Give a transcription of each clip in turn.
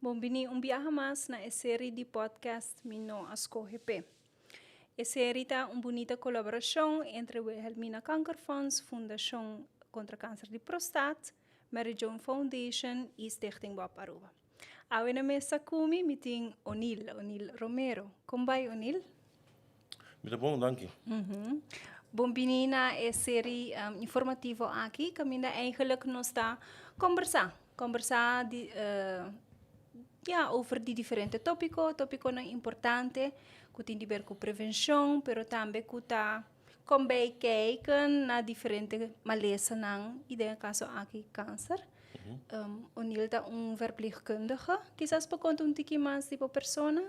Bombini um viaje mais na série de podcast Mino Ascogepe. A série está uma bonita colaboração entre o Wilhelmina Cancer Fonds, Fundação contra Câncer de Prostate, Mary Joan Foundation e Stichting Bob Aruba. Ao na mesa comigo, me tem Onil Romero. Como vai, Onil? Muito bom, dank. Bombini na série informativa aqui, que eigenlijk nós está conversar over die diferentes tópicos não importante, que tem a ver com prevenção, pero também que está com bem kijken na diferentes maleza não, e no caso aqui câncer. Onil está verpleegkundige, quizás para contar tique mais tipo persona.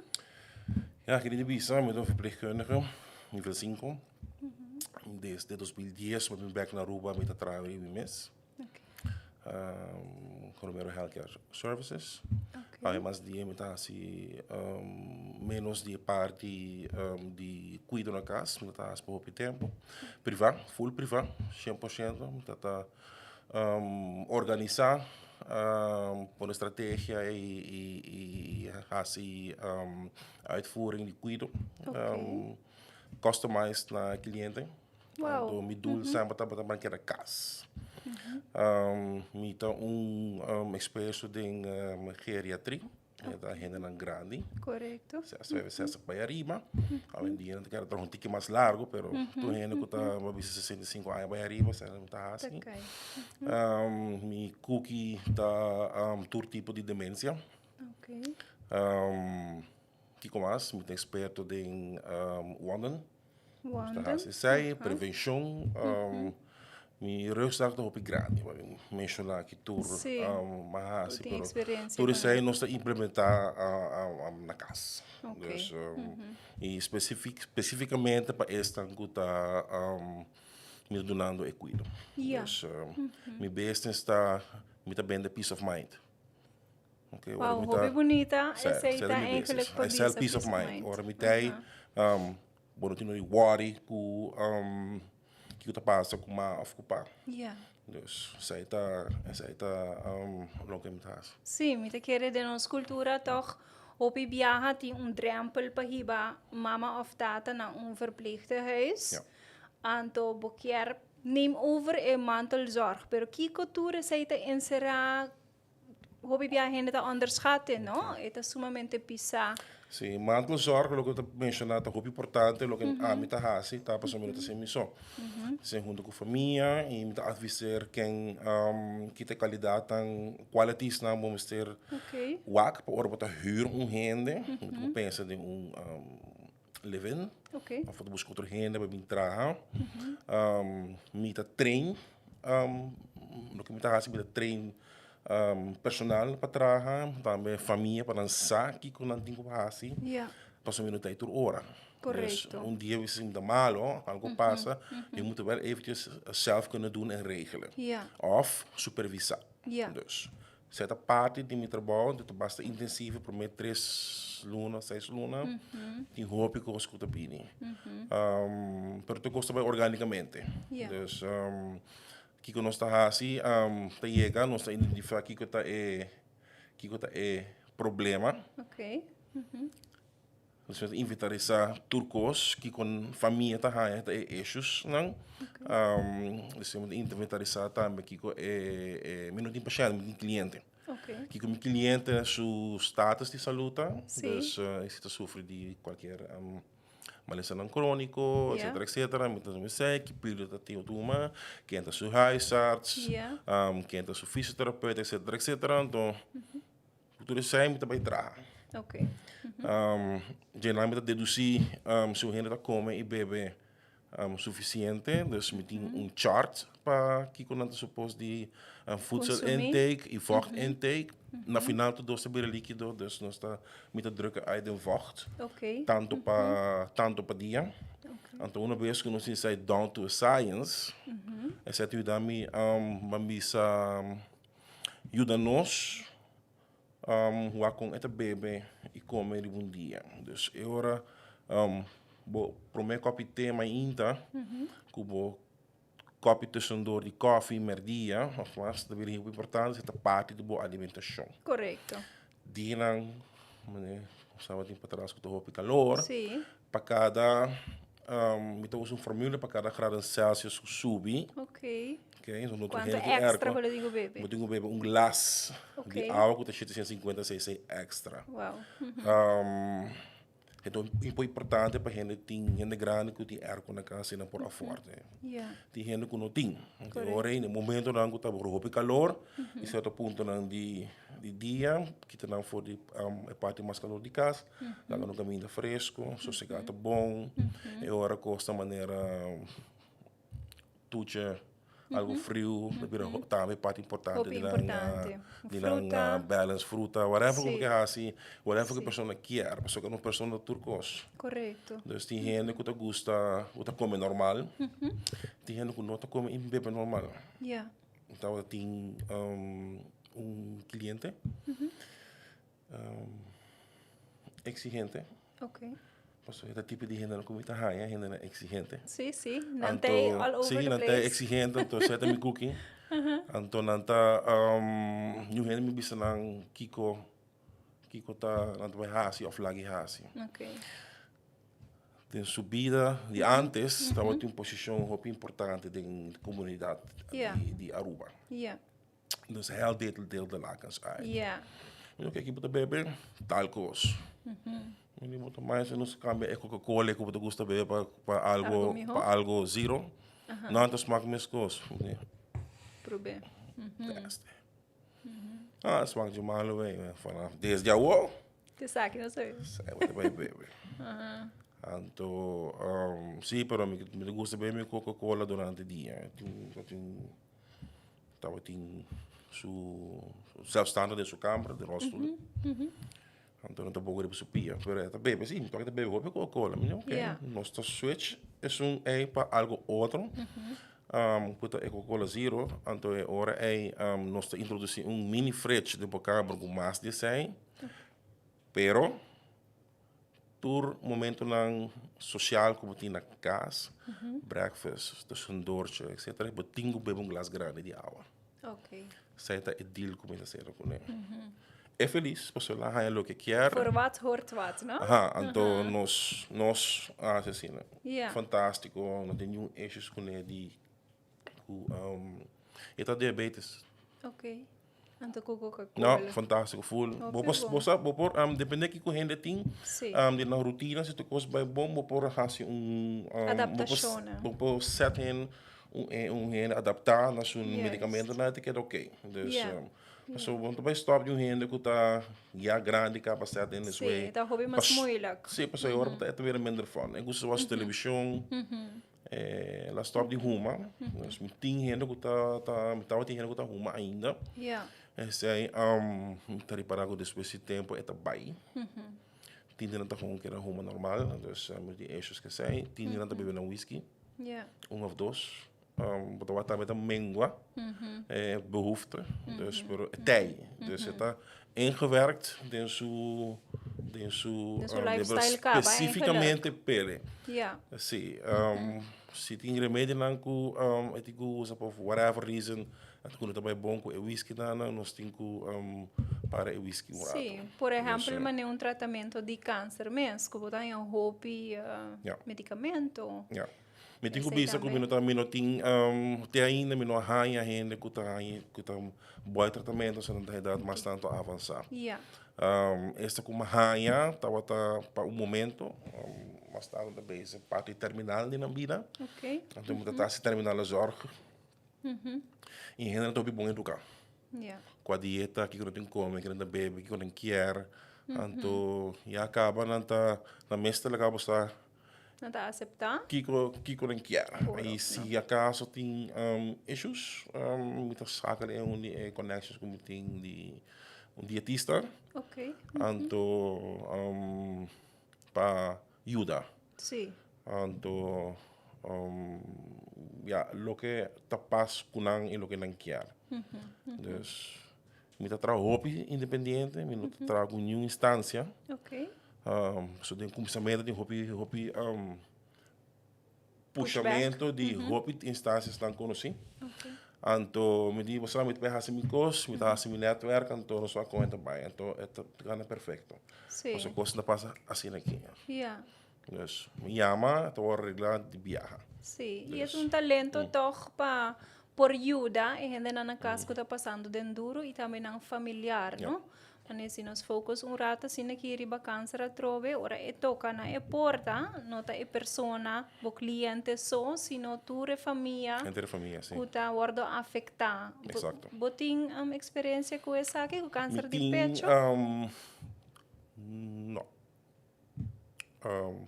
Ja, ik ben bezig met een verpleegkundige, niveau 5. Desde 2010 ben ik back naar Aruba met het travel in mes. Colomero Healthcare Services. Además de imitatie, menos de parte de cuido na casa, me tá por pouco tempo. Privat, full privat, 100%. Me tá organizar por estratégia e assim uitvoering de cuido. Customized na cliente. Wow. Então, me doel sempre tá para que era casa. Me tá experto em geriatria. Da agenda não grande. Correto. Se essa para arriba. Além de não quero um tique mais largo, pero tu agenda que tá uma vez 65 anos para arriba, se não tá assim. Me cookie tá todo tipo de demência. Que como mais, me tem experto em Wanden. Prevenção. Mi rugzak toch op grande, maar mencionar que tudo, mas tudo isso aí nós implementar na casa. Dus, e especificamente para esta que está me donando equido. Dus, mi business está me bem de peace of mind. Okay, wow, hobby bonita, essa aí tá eigenlijk para peace of mind. Ora, me tem, bom, não worry com que está passando com uma ocupar. Dus zij daar nog in het. Sim, me te querer de nossa cultura toch op je viaja die drempel para hiba mama of tata na verpleeghuis. Ja. Anto bokier neem over een mantelzorg, pero que cultura zij te inserar hobby viaja ainda onderschatten, no? Het is sumamente pisa. Sim, mantelzorg, lo que eu mencionado, é muito importante, lo que a mim tá assim, tá passando muito sem missão. Sem junto com a família e me tá avisar quem que tem qualidade, qualities na vamos ter. Wak, para hora botar huur rende, me pensa de living. Of de buscar outra renda para me trabalhar. Me tá trein, lo que me tá assim, me tá trein personal para trabalhar, também família para dançar, que quando não tem como assim, passa um minuto aí por hora. Correto. Dus dia we zien de malo, algo passa, je moet wel eventjes zelf kunnen doen en regelen. Of supervisar. Dus zet een parte die met trabalho, dat basta intensief, por mij 3 lunas, 6 lunas, die hoop ik ons goed te bieden. Pero tu gosta organicamente. Dus Kiko nós está assim, tá chega, nós tá identificar Kiko tá problema. Dus we inventariseren turcos, que com família tá issues, não? Dus we moeten inventariseren também que minuto paciente, minuto cliente. Que com cliente su status de saúde, dus se sofre de qualquer maleza não crônico, etc. Muitas vezes sei que pelo da teu turma, quem tá seu huisarts, quem tá seu fisioterapeuta, etc. Então, tudo isso aí muito bem trabalhar. Geralmente deduzir se o renda está come e bebe suficiente, dus met chart para que quando nós supos de voedsel intake e vocht intake, na final tudo doce bere líquido, dus nós está met drukken uit de vocht, tanto para dia. Então uma vez que nós sai down to science, essa tu dá me bambisa ajuda nós hoe com ete bebê e comer de bom dia. Dus agora pro meu copo tema ainda, cubo copo tussendoor de koffie per dia, of mas dat weer heel importante, is de parte de boa alimentação. Correto. dinang, sabe tem para trás que tu hopi calor, Sim. para cada então usa uma fórmula para cada grado Celsius subir, Ok. ok? So não tu Quanto rende extra erco, você digo bebê? eu tenho bebe glass de Ok. água que está 750 cc extra. Uau. Então é importante para gente tem gente grande que tem erco na casa e não por forte. Yeah. Tem gente que não tem. Correto. Ora, no momento não que está por calor, em certo ponto não de dia, que está não for de a parte mais calor de casa, lá no caminho fresco, sossegado bom, e ora costa maneira tucha algo frio, também parte importante Hopi importante. de Fruta. balance fruta, whatever Sim. que assim, whatever que a Sim. pessoa quer, porque é uma pessoa turcos. Correto. Dus tem gente que gosta, que come normal, tem gente que não come e bebe normal. Yeah. Então tem cliente exigente, Ok. porque é tipo de gente que come tahanha, gente é exigente. Sim, sim. Não tem all over sim, the não place. tem exigente, então seta me cooking. Então não tá, new gente me bisa nang kiko tá, não tá hasi of lagi hasi. Ok. Tem subida de antes, estava em uma posição muito importante da comunidade Yeah. de Aruba. Yeah. Dus heel deel de lakens uit. Yeah. Nu kijk je op de bebe, talcos. Nu moet mais nos cambia é Coca-Cola que você gosta de beber para algo zero. Não então smaak mescos. Probe. Teste. Ah, smaak de malo vanaf desde a uau. Te sabe, não sei. Sai wat bij bebe. Então, sim, pero me gusta beber Coca-Cola durante o dia. Estava em zelfstandig in sua câmara de rolstoel. Então, não pouco de supia. Pero tá bebe, sim, toca bebe Coca-Cola. Mas ok, Yeah. nosso switch é para algo outro. Puta Coca-Cola Zero. Então, agora nós introduzir mini fridge de câmara com mais de 100. Pero tur momento nang social como tinha na casa, breakfast, tussendoortje, etc. Eu tinha bebe glas grande de água. Ok. Sai é deal como isso ser com ele. É feliz, porque lá há o que quer. Voor wat hoort wat, não? Então nós assim, Yeah. fantástico, não tem nenhum issues com ele de tá diabetes. Ok. Anto com Coca-Cola. Não, fantástico, full. Depende que correndo tem, Sim. de na rotina, se tu coisa bem bom, vou pôr assim Adaptação, né? vou pôr set in adaptar na seu Yes. medicamento, na que é ok. Dus, Yeah. so, want bij stop je heen, que tá já grande capacidade nesse Sim, way. tá hobby mais moeilijk. Sim, para sair hora é também minder van. Eu gosto de televisão. Lá stop de ruma. Dus me tem gente que tá tem gente que tá ruma ainda. Yeah. Sei, tá reparado depois de tempo é bem. Tinha não tá com que era ruma normal, dus moet die eerst que sei. Tinha não tá bebendo whisky. Yeah. Of dois. Botar wat met een mengwa, behoefte. Dus voor thee. Dus het is ingewerkt in zo'n lifestyle specificamente pele. Yeah. Sim. Se tem remédio não que eu uso por whatever reason, het kunnen também bom com whisky nós temos para whisky. Sim, por exemplo, mas tratamento de câncer mesmo, que botar em hobby, medicamento. Ja. Me tenho visto que eu tenho até ainda me não arranha ainda que tá bom tratamento, se não tem idade bastante avançada. Yeah. Esta como arranha estava para momento bastante também essa parte terminal de na vida. Ok. Então muita tá se terminar a zorg. E ainda não estou bem educar. Yeah. Com a dieta que eu não tenho como, que eu não bebe, que eu não quero. Então já acaba na mesta legal estar Não está a aceitar? que eu não quero. E se acaso tem issues, muitas sacas connections como tem de dietista. Ok. Então para ajuda. Sim. Então lo que tá paz com e lo que não quer. Dus me trabalho independente, me trago em uma instância. Ok. So tem começamento de hobby puxamento de hobby instâncias não conheci. Anto, me di basta mit peha mi kos, mit ha mi netwerk, anto no sua conta bai, anto het gana perfecto. Sim. Mas a coisa não passa assim aqui. Yeah. Dus, me llama, te voy a arreglar de viaje. Sim, e é Dus, um talento toch para por ajuda e ainda na casa que está passando dentro e também não familiar, Ja. não? Mas se nós focus rato assim que riba câncer a trove, ora é toca na é porta, não tá é persona, o cliente só, sino tu e família, Entre a família, sim. que tá guardo afetar. Exato. Botin experiência com essa aqui, com câncer de Meeting, pecho? no.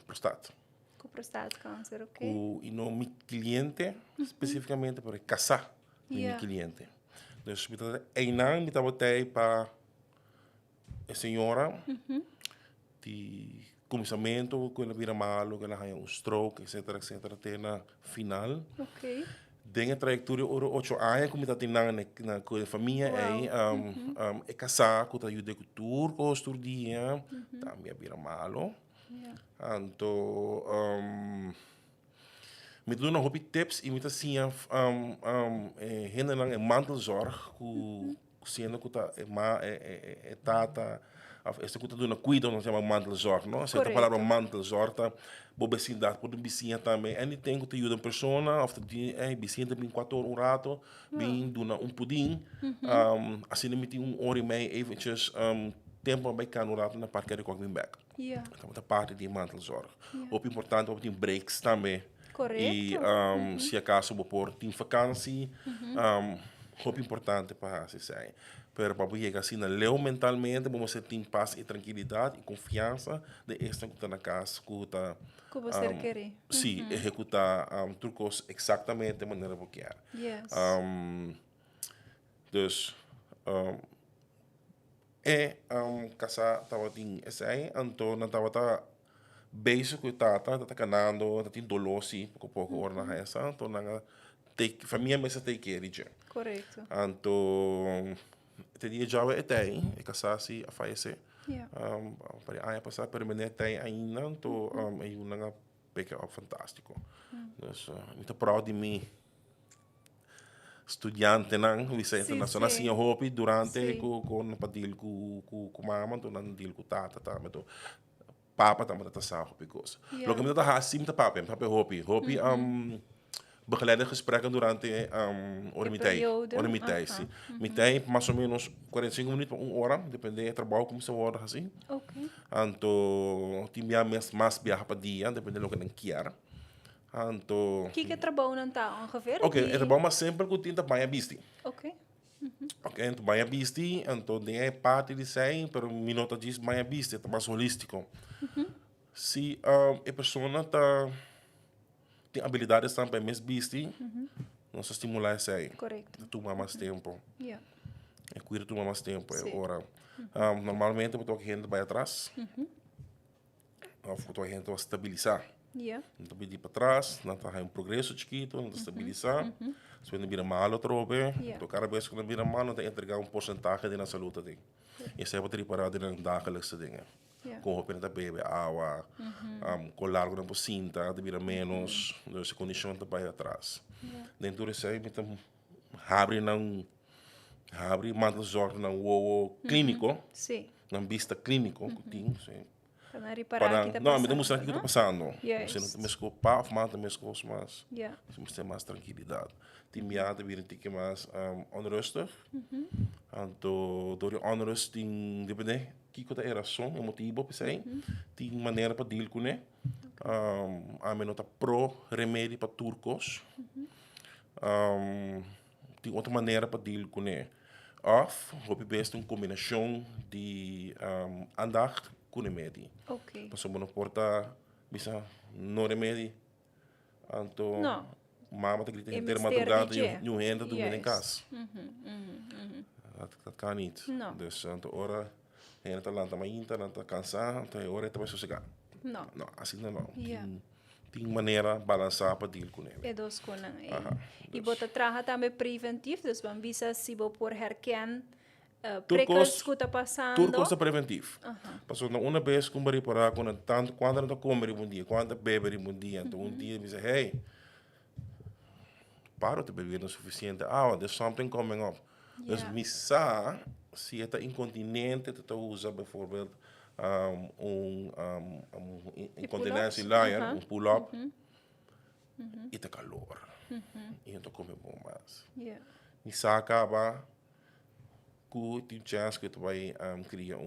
Prostate. Com prostate câncer, ok? E no mi cliente, especificamente para casar com Yeah. mi cliente. Dus, een me botei para a senhora, de começamento, quando vira malo, que ela tem stroke, etc. Até na final. Ok. Dengue trajectória ora 8 anos como está tinang na com a família aí é casar com a ajuda com turcos tur dia também vira malo Yeah. anto me doen nog hobby tips e muita assim hen lang een mantelzorg ku sendo que tá tata esta que tá dando cuidado não chama mantelzorg não essa palavra mantelzorg tá bobecidade por vizinha também e tem que ajuda uma pessoa of the vizinha também 4 horas rato bem dona pudim assim me tem hora e meia eventjes tempo bij kan rato na parque de coming back então tá parte de mantelzorg op importante op tem breaks também Correto. E se acaso vou pôr em vacancy, muito importante para se sair. Pero para chegar assim, leu mentalmente, vamos ter paz e tranquilidade e confiança de esta que está na casa, que está você quer. sim, executar trucos exatamente da maneira que quer. Yes. Dus casa estava em essa então não estava bezig com tata, tá canando, tá tendo dolor sim, pouco hora na essa, então nanga família mesmo take care de. Correto. Então te dia já é tem, e casar se a falecer. Yeah. Para aí passar permanente tem ainda, então é um nanga pega fantástico. Dus muito proud de mim. Estudiante nang visa internacional sim hobby durante com padil com mama, então não deal com tata, tá, mas papa também está saco because logo me está assim tá papa hobby begeleide gesprekken durante ormitei sim mitei mais ou menos 45 minutos para 1 hora depende do trabalho como se hora assim ok anto timia mais viaja para dia depende do que não quer anto que trabalho não tá ongeveer ok é trabalho mais sempre que tinta banha bisti ok ok, então banha bisti, então é parte de sei, pero minuto diz banha bisti, é mais holístico. Se a pessoa tem habilidades também mais bisti, nós estimular sei. Correto. Toma mais tempo. Yeah. É cuida toma mais tempo, é hora. Normalmente eu estou gente vai atrás. Ou estou gente vai estabilizar. Yeah. Então pedir para trás, não está um progresso chiquito, não está estabilizar. Se não vira mal trobe, então cada vez que não vira mal, não tem entregar porcentagem da saúde dele. E isso é para preparar de dagelijkse dingen. Com roupa da bebê, água, com largo na cinta, de vira menos, dus condição está para atrás. Dentro disso aí, então abre mantelzorg na clínico, na vista clínico, que tem, não, me demonstrar o que está passando. Você não tem mais culpa, mas tem mais coisas, mas você tem mais tranquilidade. Tem meada vir um mais onrustig. Então, door je onrust, tem depende que coisa é razão, é motivo para sei, tem maneira para deal com ele. A menota pro remédio para turcos. Tem outra maneira para deal com ele. Of, hoop je best uma combinação de aandacht com remédio. Ok. Passo não porta, bisa no remédio. Então, mama te grita inteira madrugada e um renda dormindo em casa. Dat kan niet. Dus então hora renda tá lá, tá mainta, tá cansado, então hora tá mais sossegado. Não, assim não. Tem maneira balançar para deal com ele. É dos coisas. E bota traga também preventivo, dus van visa se vou por herken prikkels que está passando. Tudo coisa preventivo. Passou uma vez com bari para tanto quando não comer um dia, quando beber um dia, então dia diz hey, paro te beber o suficiente água, there's something coming up. Dus misa, se está incontinente, te usa bijvoorbeeld incontinência liar, pull-up, e te calor. E então come bom mais. Misa acaba com tem chance que tu vai criar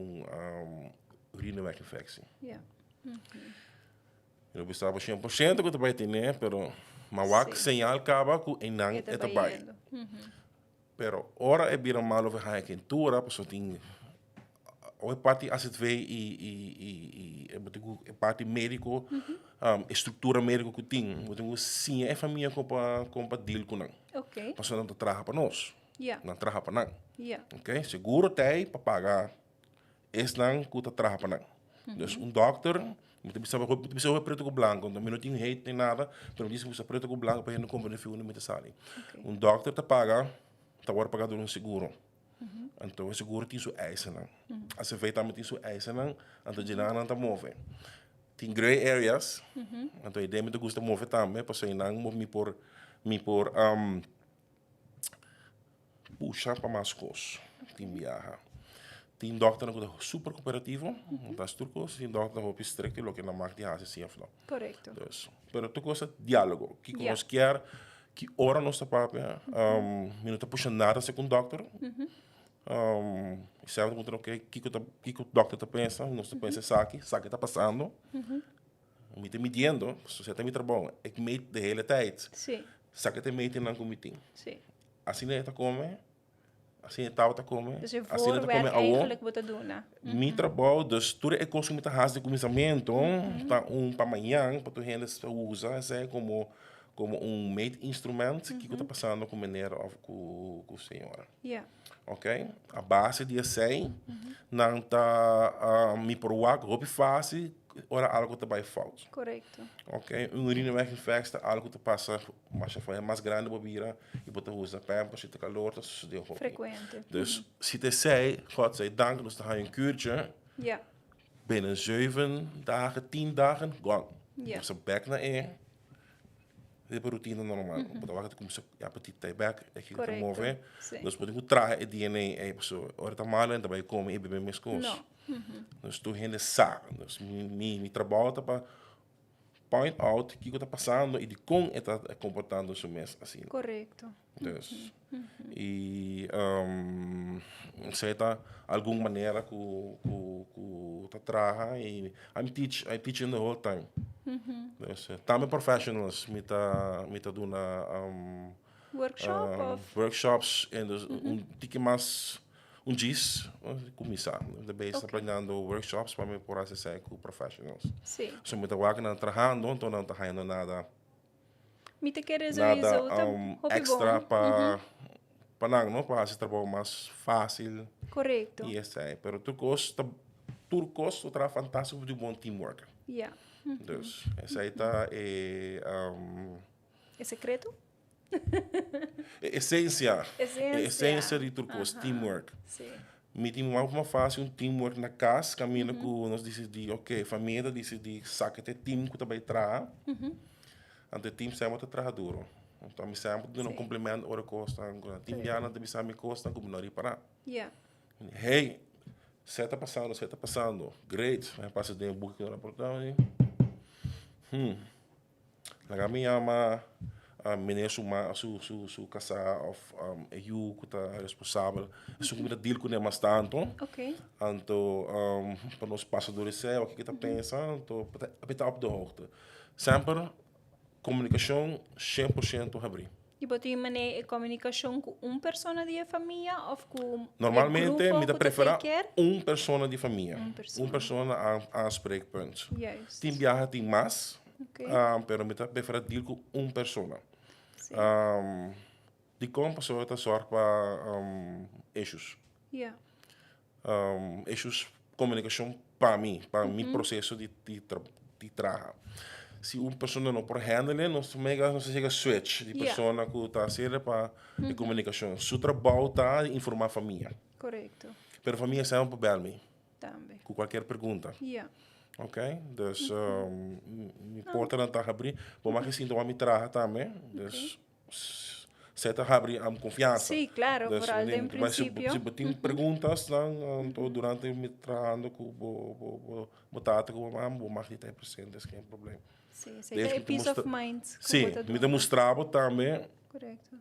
urineweg-infectie. Eu pensava 100% que tu vai ter, né? Pero mawak señal acaba com enang etabai. Pero ora é bira malo ver a quentura, pessoa tem ou é parte as vê e é parte médico, estrutura médica que tem, então sim é família com para deal com não. Ok. Pessoa não trabalha para nós, não trabalha para não. Yeah. Ok, seguro tem para pagar, esse não que tu trabalha para não. Dus doctor moet je preto com branco, não tem hate nem nada, pero diz que você preto com branco para não comprar fio no meio sali. Doctor te paga, te vai pagar door seguro. Então o seguro tem sua eisen não. As você vê também tem sua eisen não, então de lá não tá move. Tem gray areas, então a ideia me gusta move também, para você não move me por puxa para mais coisas. Tem viaja. Tem doctor que é super cooperativo, das turcos, tem doctor que é strict, lo que na marca de hace sempre. Correcto. Pero tu coisa diálogo, que nós quer que ora nossa própria, não está puxando nada segundo doctor. Sabe muito que o doctor está pensando, nós pensa saque está passando. Me está medindo, se você está me trabalhando, é que meet de hele tijd. Sim. Saque está meet na comité. Sim. Assim é tá come. Assim é tá come. Dus je assim é tá come voorwerk eigenlijk moet doen. Mi trabalho, dus tudo é consumir a raça de começamento, tá para amanhã, para tu gente usa, é como made instrument que está passando com maneira com a senhora. Yeah. Ok? A base de assim, não tá me provar que roupa fácil, ora algo está bem falso. Correcto. Ok? Urineweg-infectie, algo que passa, mas é mais grande bobira e você usa pampers, se te calor, dat is heel goed. Frequente. Dus se te zei, God zij dank, dus dan ga je een kuurtje. Ja. Binnen 7 dagen, 10 dagen, gone. Ja. Dus een back naar één. Dit is routine normaal. Maar dan wacht ik om ze appetite te back. Ik ga het moven. Dus wat ik moet tragen, het DNA, zo. Ora ta malen en daarbij komen, ik ben mijn schoos. Dus toen heen de zaak. Dus mijn trabalho para point out que está passando e de como está comportando-se mesmo assim. Correto. Dus, e sei tá alguma maneira que tá traga e I teach in the whole time. Dus, também professionals me tá dando workshops en dus tique mais dias começar. De base está planejando workshops para me por acessar com professionals. Sim. So me tá working trabalhando, então não tá fazendo nada. Me te queres nada extra para não para esse trabalho mais fácil. Correto. E esse é, pero turcos o trabalho fantástico de bom teamwork. Yeah. Dus esse aí tá é secreto? Essência de turcos, teamwork. Sim. Me tem uma fácil teamwork na casa, caminho com nós decidir, ok, família decidir, saca até team que também traz. Então, o time sempre trabalha duro. Então, me sempre dando um complemento ao costa. O time já não tem me costa como não reparar. Yeah. Hey, você está passando. Great. Vai passar de um book na portão. Lá me chama meneer su casa of eu que está responsável. Isso que me deal com ele mais tanto. Ok. Então, para nós passadores é o que está pensando. Então, para estar op de hoogte. Sempre comunicação 100% abrir. E você tem comunicação com uma pessoa da família ou com normalmente me dá preferir uma pessoa de família. Uma pessoa a spreekpunt. Tem viaja tem mais, pero me dá preferir deal com uma pessoa. De como pessoa está sorte para issues. Issues comunicação para mim processo de trabalho. Se uma pessoa não pode handle, não se chega switch de pessoa que está sendo para a comunicação. Seu trabalho está informar a família. Correto. Mas a família sempre bel me. Também. Com qualquer pergunta. Ok? Dus, me importa não estar abrir. Por mais que sinto uma me traga também. Dus, você está abrindo confiança. Sí, claro, Dus, por algo en mas se principio. você tem perguntas, então, durante o meu trabalho, o tata, o mamãe, vou mais de 10%, isso que é um problema. Sí, sí, Desde é que peace of mind. sim, me demonstrava também, Correcto.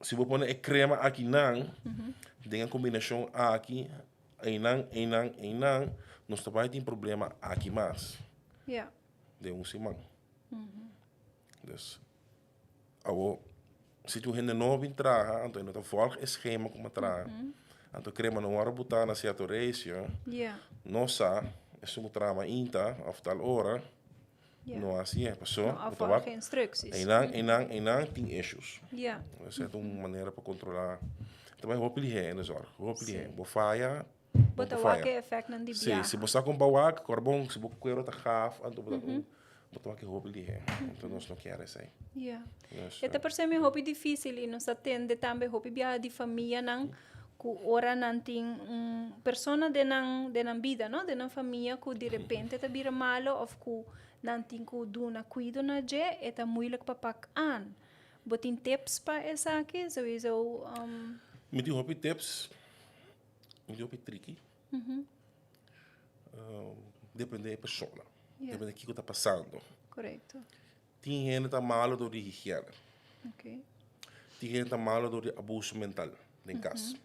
se vou pôr a crema aqui, não, tem a combinação aqui, nós também tem problema aqui mais. Yeah. De semana. Dus, se tu ainda não vem traga, então não volg é schema como traga. Então crema não hora botar na certa ratio. Yeah. Nossa, é só trama inta, of tal hora. Yeah. Não assim é, pessoal. No, afvolgen instructies. Enang tem issues. Yeah. Essa é uma maneira para controlar. Também vou pedir na zorg. Vou pedir. Sim. Vou falhar. Bota wake effect nan di Sim, se você com bawak, corbong, se você quero tá gaf, então botar wake vou pedir. Então nós não queremos isso aí. Yeah. Yes, Ito per se mi hobby difícil e nos atende tambe hobby biya di família nang ku ora nanting persona de nang vida, no? De nang família ku de repente ta bira malo of ku nanting ku duna cuido na je eta moeilijk papak aan. Botin tips pa esa aqui, sowieso Me die hobby tips, me die hobby tricky. Depende da pessoa. Yeah. Depende do que está passando. correcto. Tem gente que está malo do higiene. Okay. Tem gente que está malo do abuso mental em casa.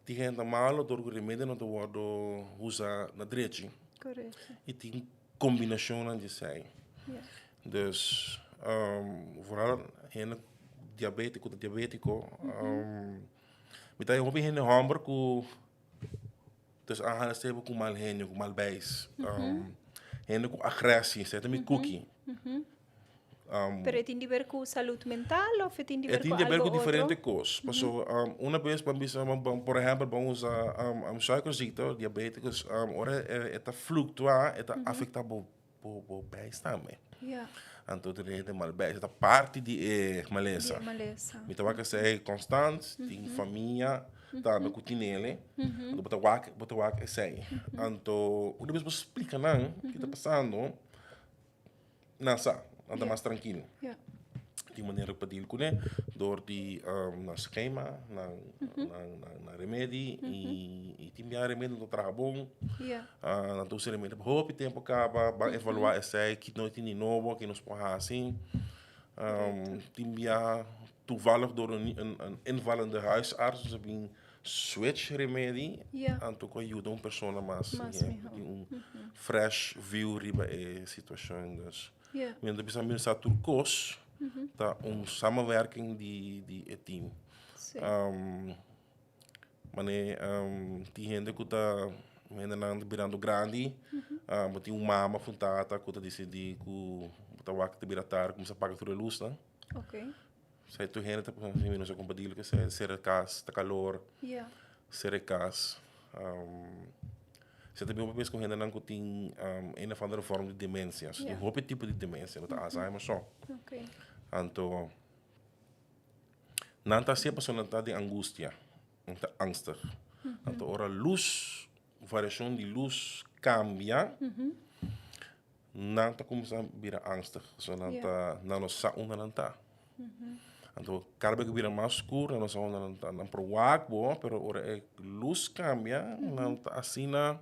Tem gente que está malo do remédio não pode usar na direita. Correcto. E tem combinação de sei. Yeah. Dus vooral gente diabético, me tá hobby gente hamburger com dus aanhalen steven com mal henho, com mal bijs. Gente com agressie, zet me cookie. Pero tindi ver com saúde mental ou tindi ver com Tem a ver algo com diferentes outro? coisas. Passou uma vez para mim, por exemplo, vamos usar suikerziekte, diabetes, ora está fluctuar, está afetar o bijs também. Yeah. Então, de mal bijs, está parte de maleza. Di malesa. Me tava que ser constante, tem família, tá no cutinele, então botar wak é sei. Então, uma vez você explica não, o que está passando, nessa, anda mais tranquilo. Yeah. Die maneira para deal com ele, door die na schema, na remédio e tem minha remédio no trabalho. Yeah. Na tua remédio, hope tempo acaba, vai evaluar esse que não tem novo, que nos pode assim. Tem minha toevallig door een invallende huisarts, dus een switch remédio, Yeah. então que ajuda uma pessoa mais, fresh view riba a situação das. Yeah. We hebben samen turcos, dat samenwerking die team. Sí. Die gente que tá menando birando grande, mas tem uma mama fundada que tá decidir que tá wak te biratar como se paga tudo luz, né? Okay. Sai tu gente tá pensando menos a compatível que ser cas, tá calor, Yeah. ser cas. Você também pensa com gente que tem uma ou outra forma de demência. Tem outro tipo de demência, não tá Alzheimer só. Okay. Então, não está sempre só não tá de angústia, não tá angstig. Então, ora luz, variação de luz cambia, não tá começando a virar angstig, só não tá, não sa onde não tá. Então, cada vez que vira mais escuro, não sa onde não tá, não provoca bom, pero ora é luz cambia, não tá assim na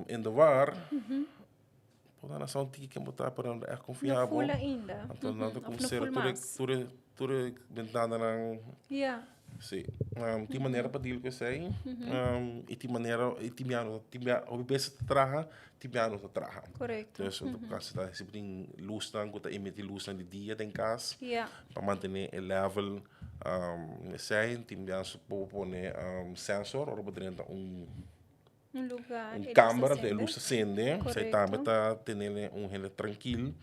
in de war, pode nação tique que botar para onde é confiável. Full ainda. Então não tô como ser mas. tudo ventana não. Yeah. Sim. Tem maneira para deal que sei. E tem maneira e tem o bebê traga, tem traga. Correcto. Então no caso da se tem luz não que tá emitir luz de dia em casa. Yeah. Para manter o level sei tem se pôr sensor ou botar lugar. Câmara de luz acende, você também Correcto. está tendo ele tranquilo.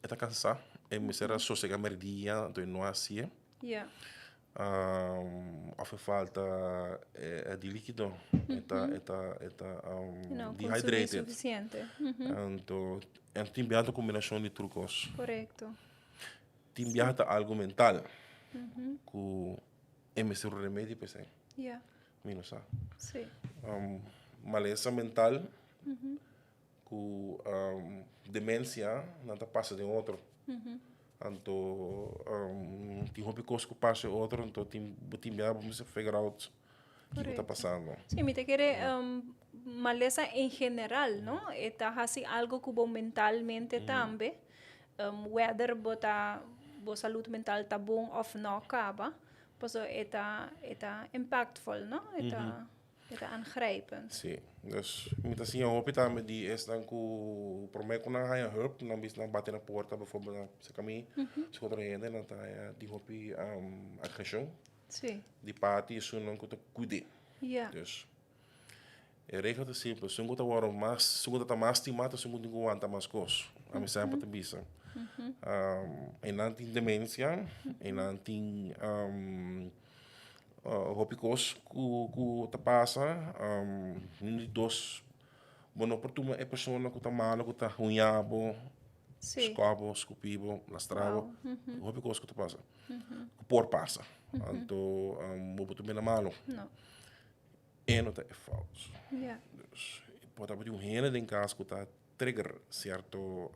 Está cansado, me será sossegado merdia, então não é assim. Yeah. Falta de líquido, está Não, consumir dehydrated. suficiente. Então, tem uma combinação de trucos. Correcto. Tem algo mental, que é mesmo remédio, pensei. Yeah. Menos Sí. maleza mental, com demência não tá passa de outro. Então, tem roupa que passa outro, então tem bem para figure out o que está passando. Sim, me te quiere maleza en general, ¿no? Está así algo que mentalmente también, whether bota bo salud mental tá bom of não acaba, pues está impactful, ¿no? Está aangrijpend. Sim, dus met assim a roupa também die is dan ku probeer kon na hulp, dan bis na bater na porta bijvoorbeeld se caminho, se contra ele, dan tá die roupa agressão. Sim. Die party is zo'n que cuide. Ja. Dus é regra é simples, se você agora mais, se você tá mais estimado, se você não aguenta mais coisas, a mim sempre tá bisa. E não tem demência, e não tem hopicos que tá passa, dois, bom, oportuno é pessoa que tá mal, que tá unhabo, escobo, escupibo, lastravo, hopicos que tá passa, que por passa, então, oportuno é malo. Não. E não é falso. Ja. Dus pode haver hele ding caso que está trigger certo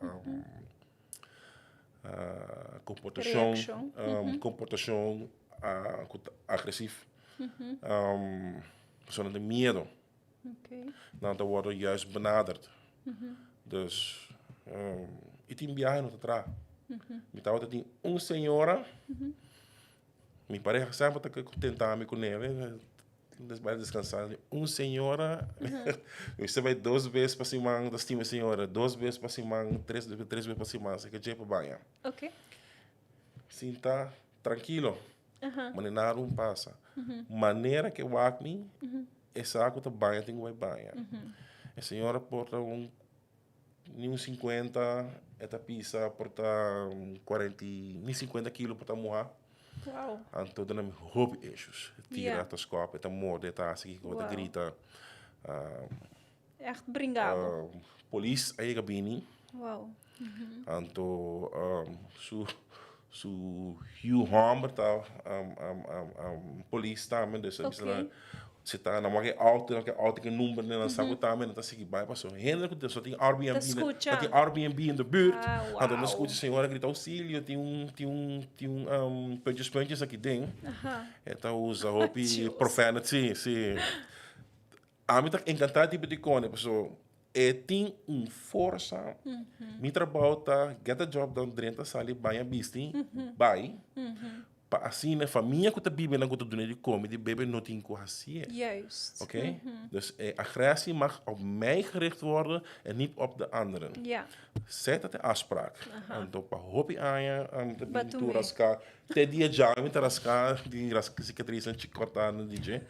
comportação, comportação agressivo, pessoa de medo, não tá worden juist benaderd. Dus e tem viagem no tra. Me tava tem senhora, me parece sempre que tentar me com ele. Vai descansar. Senhora, você vai 2 vezes para cima da estima senhora, 2 vezes para cima, 3 vezes para cima, você quer ir para banho. Ok. Sim, tá tranquilo. Mas não passa. Maneira que o acne, essa água tá banho, tem que ir banho. A senhora porta 50, esta pisa porta 40, 50 quilos porta morrer. Wow. Então, dan heb ik hoop issues. Tira, te scopen, te moorden, te assim, te grita. Echt bringado. Police, aí gabini. Wow. Então, Hugh Hammer, tá, police também, dus se tá na marca auto que número na saco também, não tá seguindo bem, passou. Renda que só tem Airbnb in de buurt. Então, não escuta a senhora gritar auxílio, tem punches aqui dentro. Então, usa roupa profanity, sim. A mim tá encantado tipo de cone, pessoal. Tem força. Mi trabalho tá get a job done dentro sali banha bisti, vai. Assim, na família que está bebendo, que está doendo de comida, bebe não tem que assim. Juist. Oké? Dus agressie mag op mij gericht worden en niet op de anderen. Ja. Zet dat de afspraak. En dan hoop je aan je, de pintura, raska, te die jam, te raska, die cicatrice en chicortana, DJ.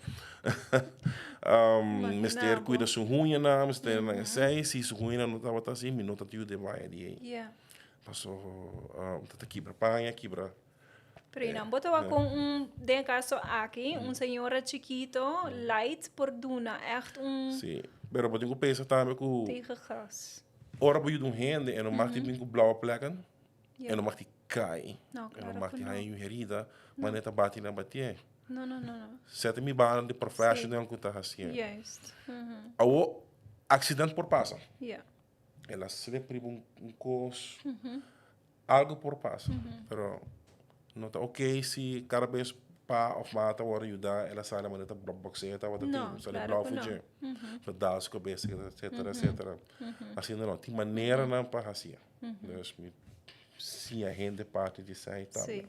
Mister cuida sua unha na, mister na sei, se sua unha não estava assim, minuto tio de vai ali. Ja. Passou, tá quebra panha, quebra. Prima, botawa com de caso aqui, senhora chiquito, light por duna, echt Sim, pero wat ik pensa também que tegen gras. ora bij je handen en dan mag die com blauwe plekken en dan mag die kai en dan mag die hij je herida, maar net een bati na batie. No. Zet me baan de professional que tá assim. Juist. Ao accidente por passa. Ja. Ela sempre cos algo por passa, pero não tá ok se cada vez pa of mata worden ajudar, ela sai maar net een boxeer, wat het ding, zal ik blauw voor je. Dat daar is cabeça, etc. Assim não, tem maneira não para assim. Dus se a gente parte de sair também.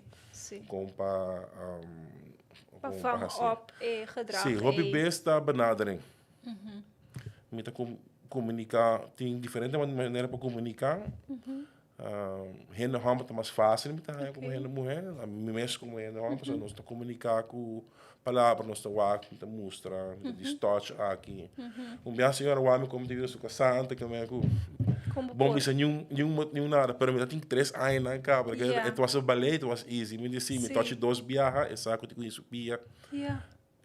Com para vang op gedrag. Sim, hobby besta benadering. Met comunicar, tem diferente maneira para comunicar. Gente homem é mais fácil, mas como gente mulher, a mim mesmo como gente homem, nós estamos comunicar com palavras, nós estamos aqui, nós mostrar, distorce aqui. Bem a senhora o homem como diz o santa que é com bom isso nenhum nada, pero me tem 3 anos na cabra, que it was a ballet, it was easy, me disse me touch 2 biarra, essa que eu conheço pia.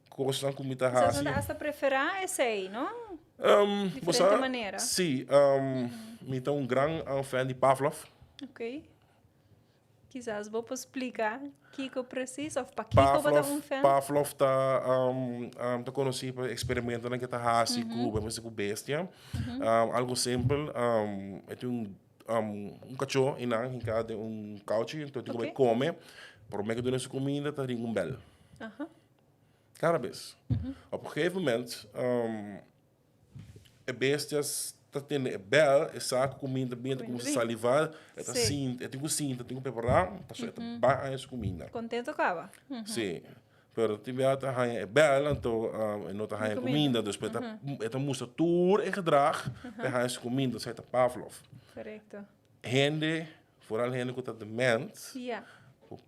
Coisa como tá assim. Você está preferar esse aí, não? Diferente maneira. Sim, me tá grande fan de Pavlov. Ok. Quizás vou explicar Kiko preciso, of para Kiko bota fan. Pavlov tá conhecido para experimentar naquela raça com bestia. Algo simples, é cachorro e não, em cada couch, então tem que comer, por meio de nossa comida, tá ringue bel. Cada vez. Op een gegeven moment, bestias tá tendo bel, é saco comida bem, tá com salivar, é tá sim, é tem que preparar, tá só é tá bem essa comida. Contento acaba. Sim. Pero tiver tá é bel, então não tá a comida, depois tá moest tour e gedrag, para essa comida, sai tá Pavlov. Correcto. Gente, vooral gente que tá dement. Yeah.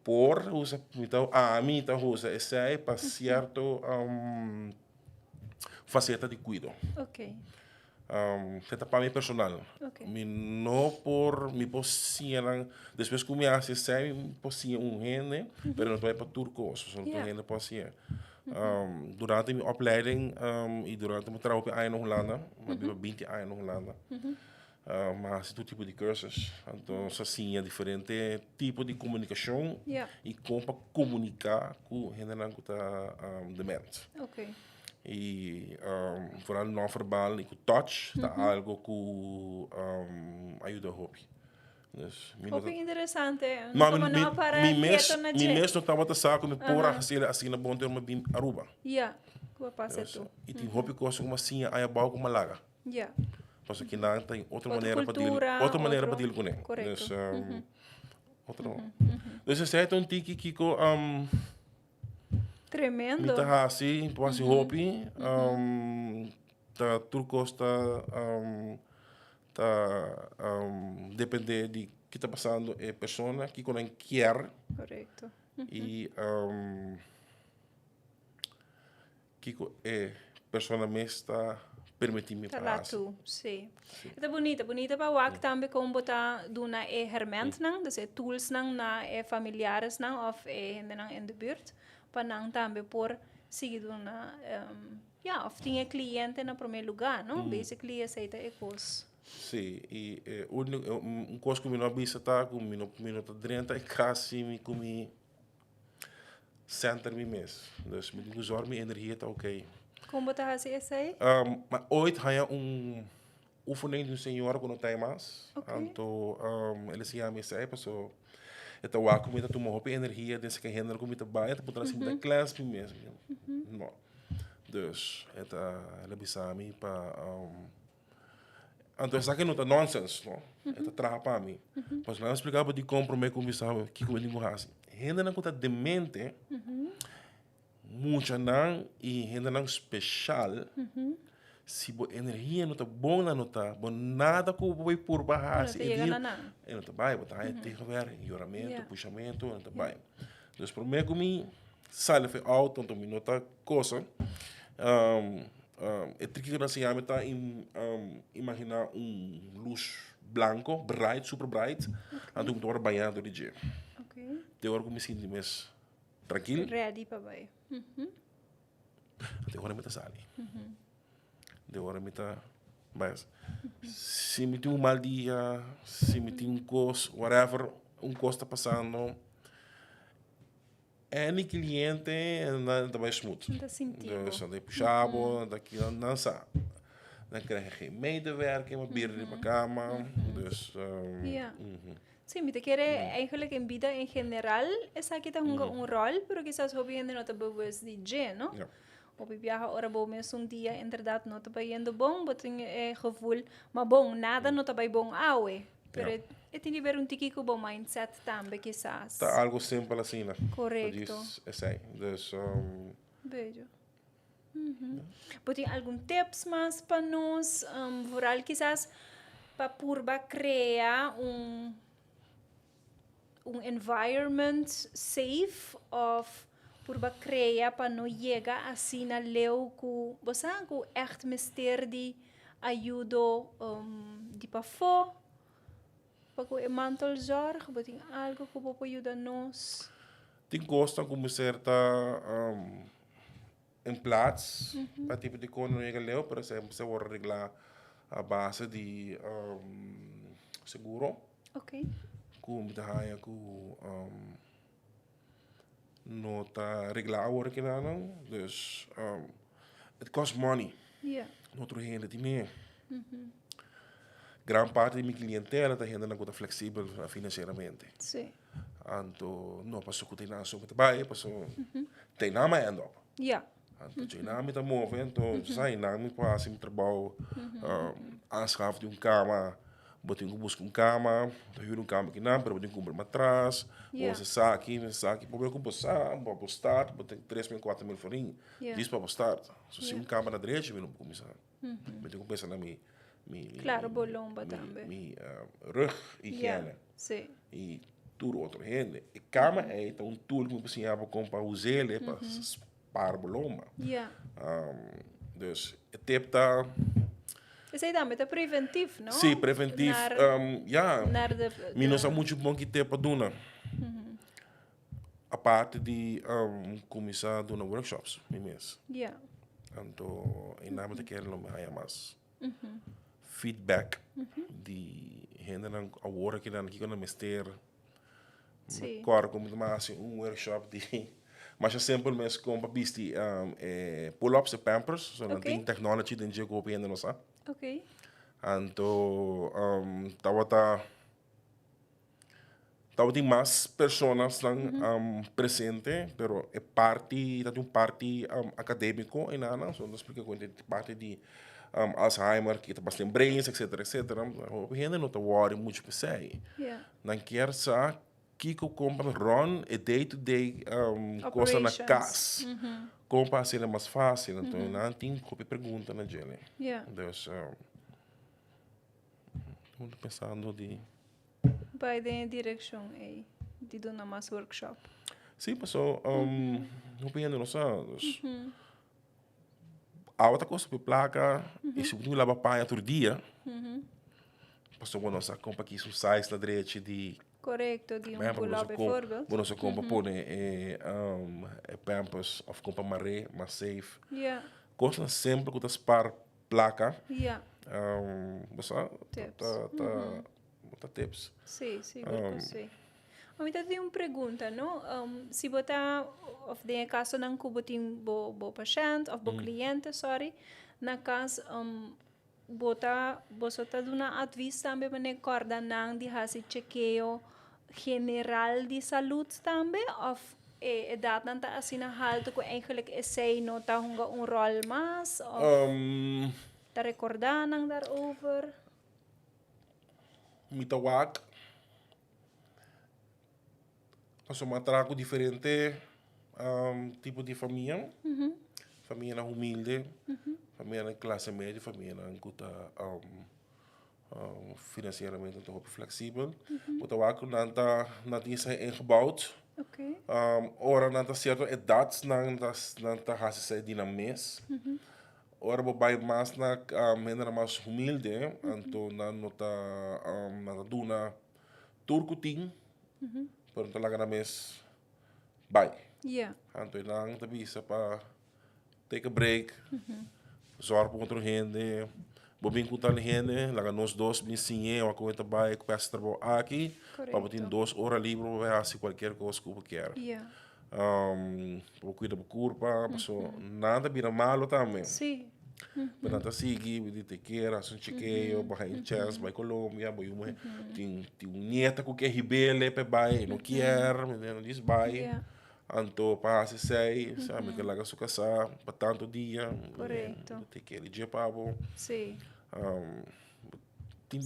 Por usa então a mim tá usa esse é para certo faceta de cuido. Ok. Þetta para mim personal. Okay. Mi não por mi posicionan depois que me hace sai posição gente, pero não vai para turco, só não gente posição. Durante minha opleiding e durante meu trabalho aí na Holanda, mas vivo 20 anos na Holanda. Mas todo tipo de cursos, então assim é diferente tipo de comunicação e como para comunicar com gente que está demente. Okay. E vooral não verbal e com touch está algo que ajuda a hobby. Dus interessante. Maar mijn mes não estava a saco me pôr assim na bom termo bem Aruba. Ja, que passa tu. E tem hobby que como assim aí abaixo como laga. Ja. Mas aqui não tem outra maneira para deal com ele. Correto. Dus outra. Dus esse é um tiki que tremendo. Mita hasi, pasi hobby, tá turcos depende de que está passando é pessoa que quando quer. Correto. E que é pessoa mesmo está permitindo para lá tu, sim. É bonita para o que também como botar do na herment nang, dus tools nang na familiares nang of nang in de buurt. Para não também por seguido na of tinha cliente no primeiro lugar, não? Basically aceita coisa. Sim, e coisa que me não visita com minuto 30 e quase me comi center me mesmo. Dus me digo minha energia está ok. Como botar assim esse aí? Mas hoje há oefening de senhora quando tem mais. Então ele se chama esse aí, pessoal. Então, a comida tu morre para energia, desse que rende a comida bem, tu pode assim da classe mesmo. Não. Dus, ela bisami para então essa aqui não tá nonsense, não. Ela traga para mim. Mas lá eu explicava de comprometer com bisami, que como ele assim. Rende não conta demente. Muito não e rende não especial. Se a energia não está boa, não está bom, nada que vai por baixo. Não está bem, está aí tegenwerk, juramento, puxamento, não está bem. Dus para mim, como sai de auto, então não está coisa. É tricky que se chama está imaginar luz branco, bright, super bright, então tu vai banhado de dia. De hora como me sinto mais tranquilo. Ready para vai. De hora me está sali. De hora me está mas se me tem mal dia, se me tem coisa, whatever, coisa está passando, any cliente não vai smooth. Não está sentindo. Dus dan puxabo, daqui não sabe. Dan krijg je geen medewerking, maar bier in de kamer. Dus sim, me te quer eigenlijk in vida em geral, essa aqui tem rol, pero quizás hobby ainda não está bewust de je, não? Op viaja ora bom mesmo dia, inderdaad não está indo bom, but tem gevoel, mas bom, nada não está bom aue. Pero é tem ver tiki com bom mindset também, quizás. Tá algo simples assim, né? Correto. Dus Beijo. But tem algum tips mais para nós, vooral quizás para purba criar environment safe of purba criar para não chegar assim na leu com você com echt mistério de ajuda de para fora para que o mantel zorg, but tem algo que pode ajudar nós. Tem gosta como certa em plaats para tipo de quando não chega leu, por exemplo, se for arreglar a base de seguro. Ok. ku mitahaya ku nota reglar worden gedaan. Dus het kost money. Yeah. Not rien dat meer. Gran parte di mi clientela está gente não flexível financeiramente. Sim. Anto não passou com tem nada sobre trabalho, passou tem nada mais ainda. Yeah. Anto tem nada me tá movendo, então sai nada me passa me trabalho, aanschaf de cama, botar buscar cama, huur cama que não, para botar comprar matras, ou se saque, para comprar para postar, botar 3.000, 4.000 farinha, diz para postar. Se um cama na direita, eu não começar. Mas eu penso na claro, bolomba também. Rug higiene. Sim. E tudo outro gente. E cama é então um tool que você pode para usar para spar bolomba. Yeah. Dus het tip daar. Isso aí também é preventivo, não? Sim, preventivo. Ja. Minus há muito bom que tem para doen. A parte de começar a doen workshops, mesmo. Yeah. Então, em nome de quero não há mais feedback de gente não agora que não que me ester. Sim. Claro, como mais workshop de mas é sempre mesmo com papisti pull-ups e pampers, so não tem technology dentro de copo ainda não sabe. Ok. Então, tem mais pessoas presentes, pero é parte, tá um parte acadêmico e nada, so nós porque quando parte de Alzheimer, que está bastante brains, etc, etc. O gente não está worry muito para sei. Não quer saber que compra run e day-to-day coisa na casa. Como para ser mais fácil, então não tem que pergunta na gente. Então, estou pensando de vai em direção aí de dar mais workshop. Sim, pessoal, não penso não sabe. A outra coisa para placa, e se você lava panha todo dia, pessoal, quando você compra aqui um size na direita de correto, de pull-up, por exemplo. Quando você compra Pampers ou compra maré, mais safe. Costa sempre com as par placa. Você tá tips. Sim, sim. Eu tenho uma pergunta, não? Se você of de caso não cubotin bo paciente ou bo cliente, sorry, na caso você tá dando adviso também para ne corda não de fazer chequeio general de saúde também ou dat não tá assim na halt que eigenlijk essay não tá um rol mais ou tá recordar não daarover? Mitawak. Nós uma trago diferente tipo de família. Família humilde, família classe média, família financeiramente um pouco flexível. Mitawak não tem ingebouwd. Ora não tá certo idades não tá hasse de na mês. Ora vai mais na menina mais humilde, então não tá duna turcutin. Pero talaga na mes bye. Então não tá bisa para take a break. Zorg por outra gente. Bobin com tal gente, laga nós dois bem sim, uma coisa vai com essa trabalho aqui, para ter 2 horas livre para fazer qualquer coisa que eu quero. Para cuidar da curva, passou nada vira malo também. Sim. Mas nada seguir, de te queira, um chequeio, vai em chance, vai Colômbia, vai uma tem nieta que quer rebelde, vai não quer, não diz vai. Então passa sei, sabe que lá sua casa para tanto dia. Correto. Te quer ir para sim. Tem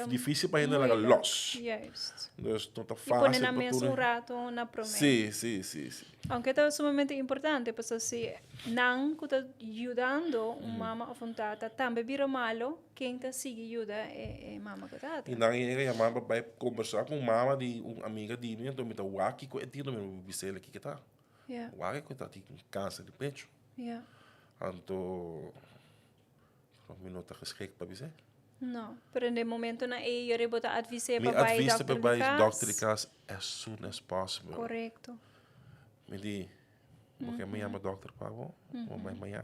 difícil para ainda lá los. Dus não tá fácil. E põe na mesa rato na promessa. Sim. Aunque é sumamente importante, porque se não está ajudando uma mama ou tata, também vira malo, quem está seguindo ajuda é mama ou tata. E não é a mama vai conversar com mama de uma amiga de mim, então me dá o aqui com o tio meu bisel aqui que tá. O aqui que tá tem câncer de peito. Então me não tá geschikt para bisel. Não, pero no momento na eu rebota advise para vai doctor de casa as soon as possible. Correto. Me di, porque me chama doctor para ou mãe manhã.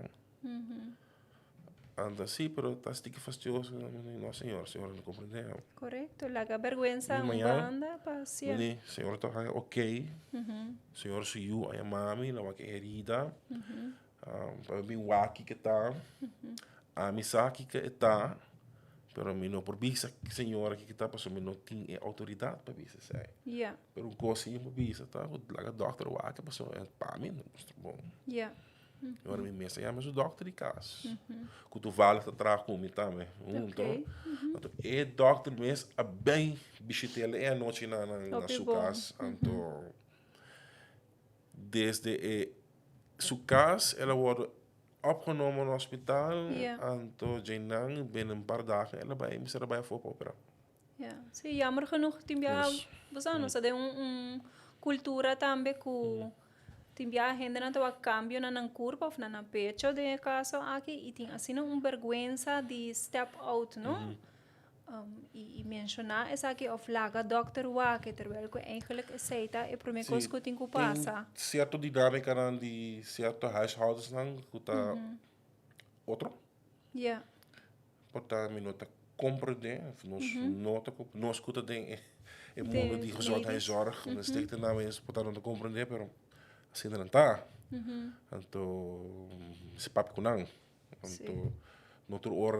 anda sí, pero está sticky fastidioso. No, señora, no comprende. Correcto. Laga vergüenza Manhã, banda paciente. Mini, senhora tá ok. Senhora suiu a mami, la que herida. Para mim, waki que tá. A misaki que tá. Pero mi no por visa senhora que tá, passou, mi não tem autoridade para visa, sai. Yeah. Pero coisinha para visa, tá? O laga doctor waki passou, para mim, bom. Yeah. Agora me pensa, mas o doctor de casa. Que tu vale tá atrás comigo também. Ok. Então, é doctor mesmo, a bem bichitela é a noite na sua casa. Então, desde sua casa, ela foi opgenomen no hospital. Então, Jainang, binnen een paar dagen, ela moest erbij voor opera. Ja, sim, jammer genoeg, timbia, você não sabe cultura também que timbia a gente não tem cambio na curva ou na pecho de caso aqui e tem assim vergüenza de step out, não? E mencionar essa aqui of laga doctor wa que terwijl que eigenlijk aceita e primeiro coisa que tem que passar. Certo dinâmica de certo huishoudens dan, que tá outro. Ja. Porta minota compreender, nós escuta tem é mundo de gezondheidszorg, dan steekt er nou eens porta não compreender, pero assim não tá. Então, se papo kunang. Então, no outro hora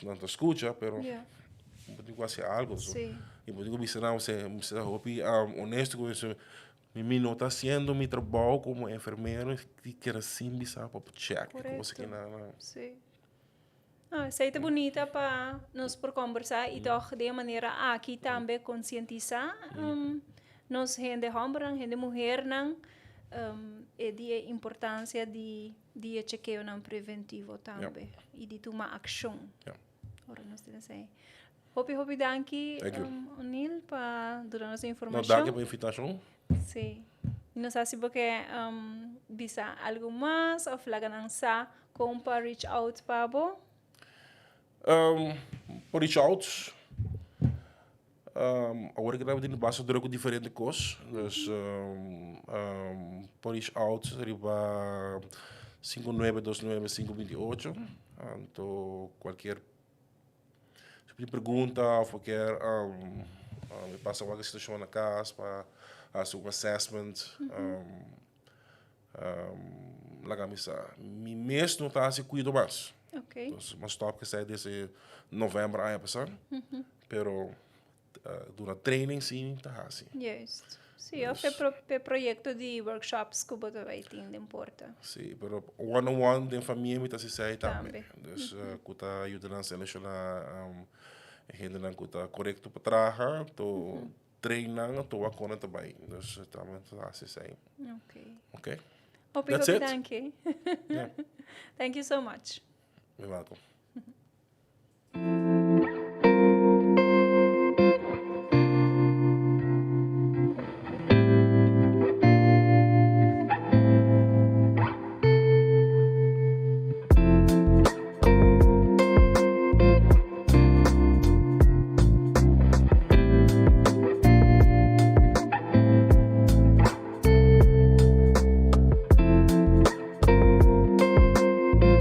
não escuta, pero eu quase algo so. E eu digo não se hopi honesto com isso. Mi não está haciendo mi trabalho como enfermeiro que quer assim bisa para check como se que não. Sim. Ah, aceita bonita para nós por conversar e toch de maneira aqui também conscientizar nós gente homem, gente mulher não e de importância de chequeio não preventivo também e de tomar ação. Ora nós temos aí. Hopi danki O'Neill para dar nossa informação. Não dá que para invitação? Sim. E não sei se porque bisa algo mais ou flaga sa com para reach out para bo. Por reach out. Agora que nós temos bastante droga diferente coisas, dus por reach out riba 5929-528. Então qualquer pergunta ou qualquer me passa uma situação na casa para fazer um assessment. Lá me mesmo não está a se cuidar mais. Ok. Mas top que sai desse novembro aí passar. Pero durante training sim está assim. Yes. Sim, eu fiz projeto de workshops que você vai ter em porta. Sim, pero one-on-one de família me está se sai também. Dus que está ajudando a selecionar gente não que está correto para trabalhar, to treinar, to a conta também. Dus também está assim sai. Ok. Okay. That's it. Thank you. Thank you so much. You're welcome.